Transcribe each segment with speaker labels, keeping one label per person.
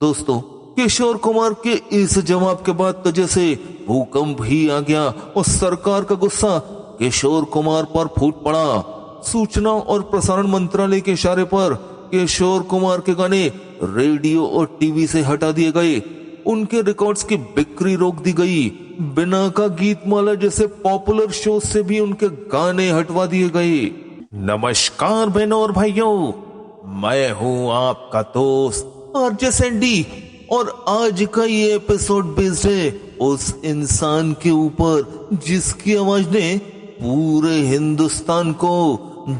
Speaker 1: दोस्तों, किशोर कुमार के इस जवाब के बाद तो जैसे भूकंप ही आ गया और सरकार का गुस्सा किशोर कुमार पर फूट पड़ा। सूचना और प्रसारण मंत्रालय के इशारे पर किशोर कुमार के गाने रेडियो और टीवी से हटा दिए गए। उनके रिकॉर्ड्स की बिक्री रोक दी गई। बिना का गीतमाला जैसे पॉपुलर शो से भी उनके गाने हटवा दिए गए। नमस्कार बहनों और भाइयों, मैं हूं आपका दोस्त आरजे सैंडी और आज का ये एपिसोड बेस्ड है उस इंसान के ऊपर जिसकी आवाज ने पूरे हिंदुस्तान को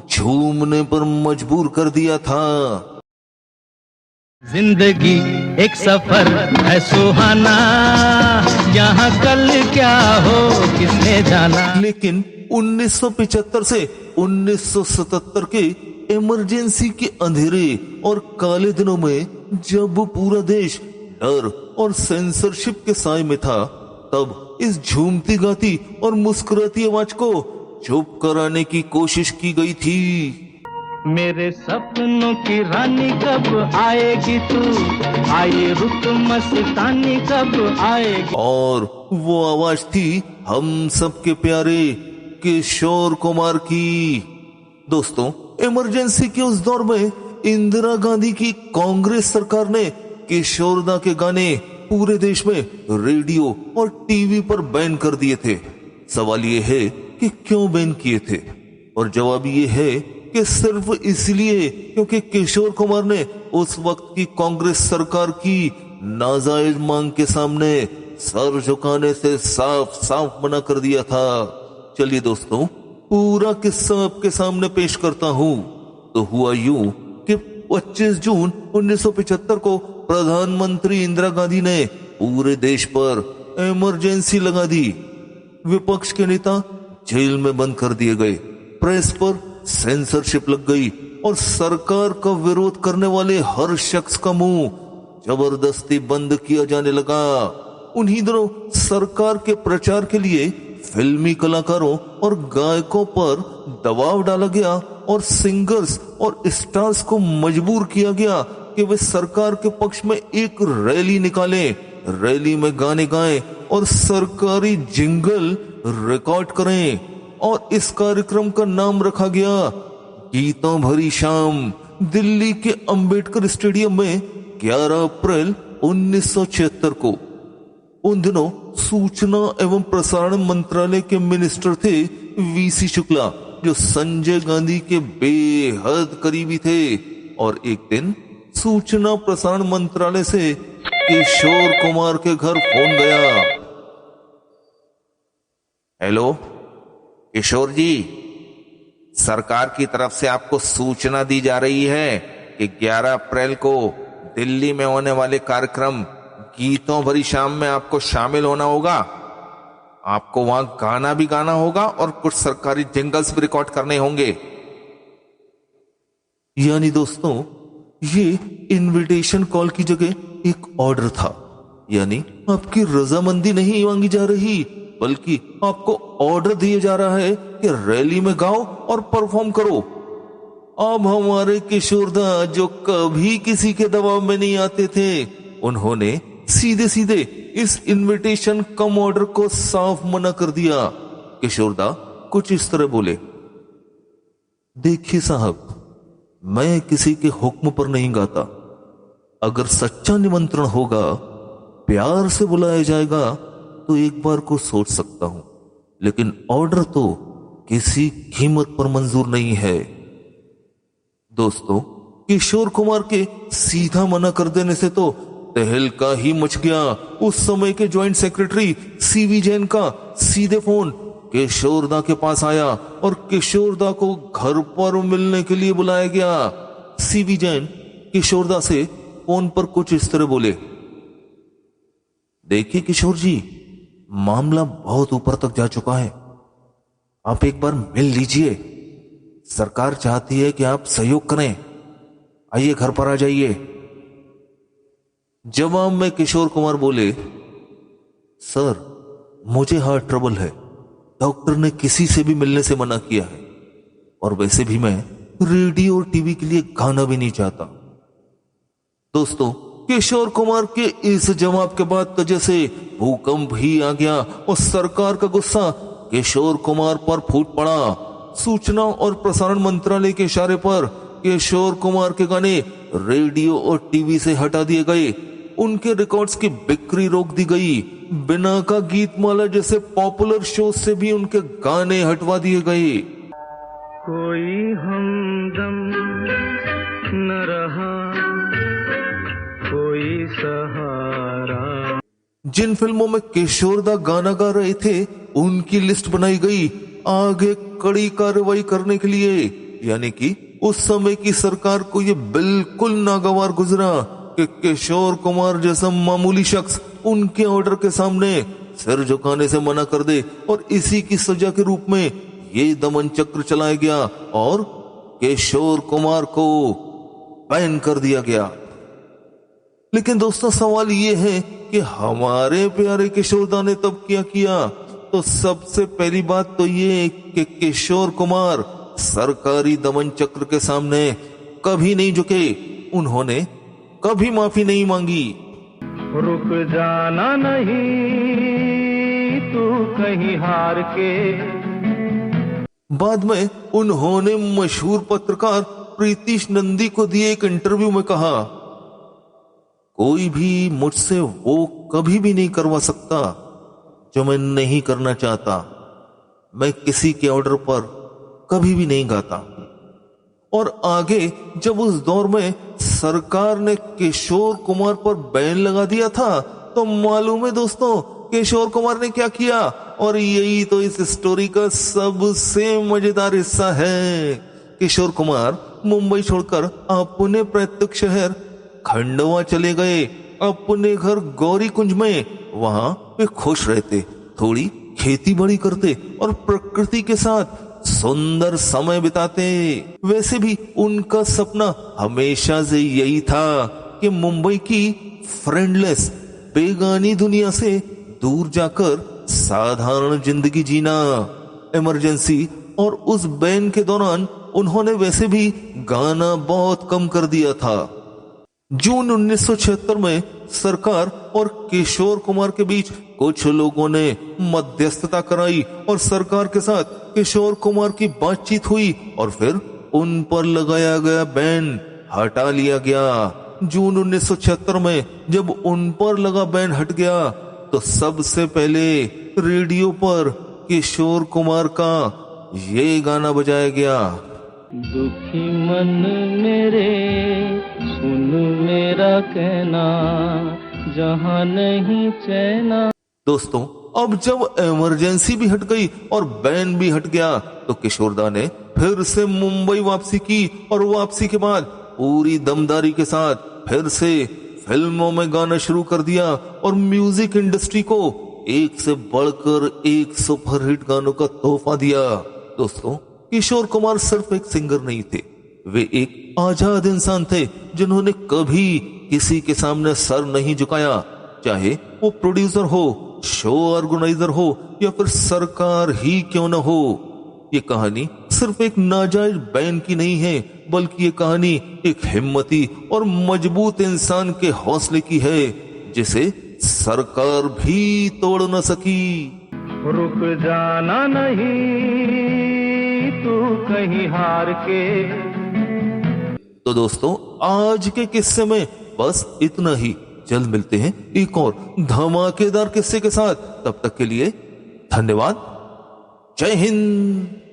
Speaker 1: झूमने पर मजबूर कर दिया था।
Speaker 2: जिंदगी एक सफर है सुहाना, यहाँ कल क्या हो किसने जाना।
Speaker 1: लेकिन 1975 से 1977 के इमरजेंसी के अंधेरे और काले दिनों में जब पूरा देश डर और सेंसरशिप के साए में था, तब इस झूमती गाती और मुस्कुराती आवाज को चुप कराने की कोशिश की गई थी।
Speaker 2: मेरे सपनों की रानी कब आएगी तू, आए रुत मस्तानी कब आएगी।
Speaker 1: और वो आवाज थी हम सबके प्यारे किशोर कुमार की। दोस्तों, इमरजेंसी के उस दौर में इंदिरा गांधी की कांग्रेस सरकार ने किशोरदा के गाने पूरे देश में रेडियो और टीवी पर बैन कर दिए थे। सवाल ये है कि क्यों बैन किए थे, और जवाब ये है कि सिर्फ इसलिए क्योंकि किशोर कुमार ने उस वक्त की कांग्रेस सरकार की नाजायज मांग के सामने सर झुकाने से साफ साफ मना कर दिया था। चलिए दोस्तों, पूरा किस्सा आपके सामने पेश करता हूँ। तो हुआ यूं कि 25 जून 1975 को प्रधानमंत्री इंदिरा गांधी ने पूरे देश पर इमरजेंसी लगा दी। विपक्ष के नेता जेल में बंद कर दिए गए, प्रेस पर सेंसरशिप लग गई और सरकार का विरोध करने वाले हर शख्स का मुंह जबरदस्ती बंद किया जाने लगा। उन्हीं दिनों सरकार के प्रचार के लिए फिल्मी कलाकारों और गायकों पर दबाव डाला गया और सिंगर्स और स्टार्स को मजबूर किया गया कि वे सरकार के पक्ष में एक रैली निकालें, रैली में गाने गाएं और सरकारी जिंगल रिकॉर्ड करें। और इस कार्यक्रम का नाम रखा गया गीतों भरी शाम। दिल्ली के अंबेडकर स्टेडियम में 11 अप्रैल 1976 को। उन दिनों सूचना एवं प्रसारण मंत्रालय के मिनिस्टर थे वीसी शुक्ला, जो संजय गांधी के बेहद करीबी थे। और एक दिन सूचना प्रसारण मंत्रालय से किशोर कुमार के घर फोन गया। हेलो किशोर जी, सरकार की तरफ से आपको सूचना दी जा रही है कि 11 अप्रैल को दिल्ली में होने वाले कार्यक्रम गीतों भरी शाम में आपको शामिल होना होगा। आपको वहां गाना भी गाना होगा और कुछ सरकारी जिंगल्स भी रिकॉर्ड करने होंगे। यानी दोस्तों, ये इनविटेशन कॉल की जगह एक ऑर्डर था। यानी आपकी रजामंदी नहीं मांगी जा रही, बल्कि आपको ऑर्डर दिया जा रहा है कि रैली में गाओ और परफॉर्म करो। अब हमारे किशोरदा, जो कभी किसी के दबाव में नहीं आते थे, उन्होंने सीधे सीधे इस इनविटेशन कम ऑर्डर को साफ मना कर दिया। किशोरदा कुछ इस तरह बोले, देखिए साहब, मैं किसी के हुक्म पर नहीं गाता। अगर सच्चा निमंत्रण होगा, प्यार से बुलाया जाएगा, तो एक बार को सोच सकता हूं, लेकिन ऑर्डर तो किसी कीमत पर मंजूर नहीं है। दोस्तों, किशोर कुमार के सीधा मना कर देने से तो तहलका ही मच गया। उस समय के ज्वाइंट सेक्रेटरी सीवी जैन का सीधे फोन किशोरदा के पास आया और किशोरदा को घर पर मिलने के लिए बुलाया गया। सीवी जैन किशोरदा से फोन पर कुछ इस तरह बोले, देखिए किशोर जी, मामला बहुत ऊपर तक जा चुका है। आप एक बार मिल लीजिए। सरकार चाहती है कि आप सहयोग करें। आइए, घर पर आ जाइए। जवाब में किशोर कुमार बोले, सर, मुझे हार्ट ट्रबल है। डॉक्टर ने किसी से भी मिलने से मना किया है, और वैसे भी मैं रेडियो और टीवी के लिए गाना भी नहीं चाहता। दोस्तों, किशोर कुमार के इस जवाब के बाद तो जैसे भूकंप ही आ गया और सरकार का गुस्सा किशोर कुमार पर फूट पड़ा। सूचना और प्रसारण मंत्रालय के इशारे पर किशोर कुमार के गाने रेडियो और टीवी से हटा दिए गए। उनके रिकॉर्ड्स की बिक्री रोक दी गई। बिना का गीतमाला जैसे पॉपुलर शो से भी उनके गाने हटवा दिए गए।
Speaker 2: कोई हमदम न रहा, कोई सहारा।
Speaker 1: जिन फिल्मों में किशोर दा गाना गा रहे थे उनकी लिस्ट बनाई गई आगे कड़ी कार्रवाई करने के लिए। यानी कि उस समय की सरकार को यह बिल्कुल नागवार गुजरा कि किशोर कुमार जैसा मामूली शख्स उनके ऑर्डर के सामने सिर झुकाने से मना कर दे, और इसी की सजा के रूप में ये दमन चक्र चलाया गया और किशोर कुमार को बैन कर दिया गया। लेकिन दोस्तों सवाल ये है कि हमारे प्यारे किशोर दा ने तब क्या किया? तो सबसे पहली बात तो ये कि किशोर कुमार सरकारी दमन चक्र के सामने कभी नहीं झुके। उन्होंने कभी माफी नहीं मांगी।
Speaker 2: रुक जाना नहीं तू कहीं हार के।
Speaker 1: बाद में उन्होंने मशहूर पत्रकार प्रीतिश नंदी को दिए एक इंटरव्यू में कहा, कोई भी मुझसे वो कभी भी नहीं करवा सकता जो मैं नहीं करना चाहता। मैं किसी के ऑर्डर पर कभी भी नहीं गाता। और आगे जब उस दौर में सरकार ने किशोर कुमार पर बैन लगा दिया था तो मालूम है दोस्तों किशोर कुमार ने क्या किया? और यही तो इस स्टोरी का सबसे मजेदार हिस्सा है। किशोर कुमार मुंबई छोड़कर अपने पैतृक शहर खंडवा चले गए, अपने घर गौरी कुंज में। वहां वे खुश रहते, थोड़ी खेती बाड़ी करते और प्रकृति के साथ सुंदर समय बिताते। वैसे भी उनका सपना हमेशा से यही था कि मुंबई की फ्रेंडलेस बेगानी दुनिया से दूर जाकर साधारण जिंदगी जीना। इमरजेंसी और उस बैन के दौरान उन्होंने वैसे भी गाना बहुत कम कर दिया था। जून 1976 में सरकार और किशोर कुमार के बीच कुछ लोगों ने मध्यस्थता कराई और सरकार के साथ किशोर कुमार की बातचीत हुई और फिर उन पर लगाया गया बैन हटा लिया गया। जून 1976 में जब उन पर लगा बैन हट गया तो सबसे पहले रेडियो पर किशोर कुमार का ये गाना बजाया गया।
Speaker 2: दुखी मन मेरे सुन मेरा कहना, जहां नहीं चैना।
Speaker 1: दोस्तों अब जब इमरजेंसी भी हट गई और बैन भी हट गया तो किशोर दा ने फिर से मुंबई वापसी की और वापसी के बाद पूरी दमदारी के साथ फिर से फिल्मों में गाना शुरू कर दिया और म्यूजिक इंडस्ट्री को एक से बढ़कर एक सुपरहिट गानों का तोहफा दिया। दोस्तों किशोर कुमार सिर्फ एक सिंगर नहीं थे, वे एक आजाद इंसान थे जिन्होंने कभी किसी के सामने सर नहीं झुकाया, चाहे वो प्रोड्यूसर हो, शो ऑर्गेनाइजर हो या फिर सरकार ही क्यों न हो। ये कहानी सिर्फ एक नाजायज बैन की नहीं है, बल्कि ये कहानी एक हिम्मती और मजबूत इंसान के हौसले की है जिसे सरकार भी तोड़ न सकी।
Speaker 2: रुक जाना नहीं तू कहीं हार के।
Speaker 1: तो दोस्तों आज के किस्से में बस इतना ही। जल्द मिलते हैं एक और धमाकेदार किस्से के साथ। तब तक के लिए धन्यवाद। जय हिंद।